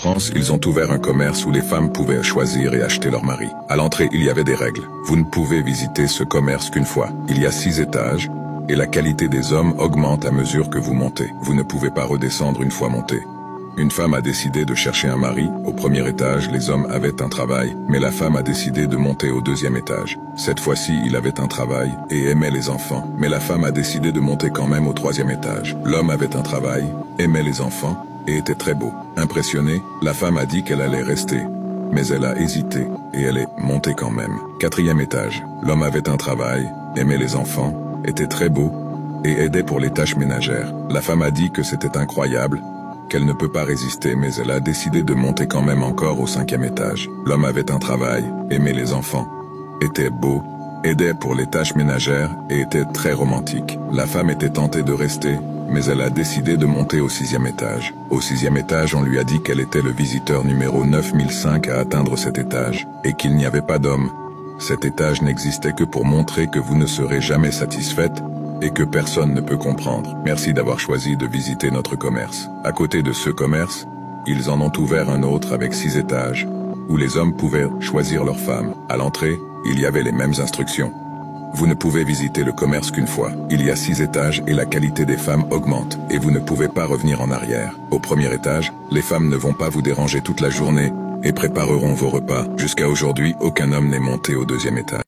France, ils ont ouvert un commerce où les femmes pouvaient choisir et acheter leur mari. À l'entrée, il y avait des règles. Vous ne pouvez visiter ce commerce qu'une fois. Il y a 6 étages, et la qualité des hommes augmente à mesure que vous montez. Vous ne pouvez pas redescendre une fois monté. Une femme a décidé de chercher un mari. Au premier étage, les hommes avaient un travail, mais la femme a décidé de monter au deuxième étage. Cette fois-ci, il avait un travail et aimait les enfants, mais la femme a décidé de monter quand même au troisième étage. L'homme avait un travail, aimait les enfants et était très beau. Impressionnée, la femme a dit qu'elle allait rester, mais elle a hésité et elle est montée quand même. Quatrième étage, l'homme avait un travail, aimait les enfants, était très beau et aidait pour les tâches ménagères. La femme a dit que c'était incroyable, qu'elle ne peut pas résister, mais elle a décidé de monter quand même encore au 5e étage. L'homme avait un travail, aimait les enfants, était beau, aidait pour les tâches ménagères et était très romantique. La femme était tentée de rester, mais elle a décidé de monter au 6e étage. Au 6e étage, on lui a dit qu'elle était le visiteur numéro 9005 à atteindre cet étage, et qu'il n'y avait pas d'homme. Cet étage n'existait que pour montrer que vous ne serez jamais satisfaite, et que personne ne peut comprendre. Merci d'avoir choisi de visiter notre commerce. À côté de ce commerce, ils en ont ouvert un autre avec 6 étages, où les hommes pouvaient choisir leur femme. À l'entrée, il y avait les mêmes instructions. Vous ne pouvez visiter le commerce qu'une fois. Il y a 6 étages et la qualité des femmes augmente, et vous ne pouvez pas revenir en arrière. Au premier étage, les femmes ne vont pas vous déranger toute la journée, et prépareront vos repas. Jusqu'à aujourd'hui, aucun homme n'est monté au 2e étage.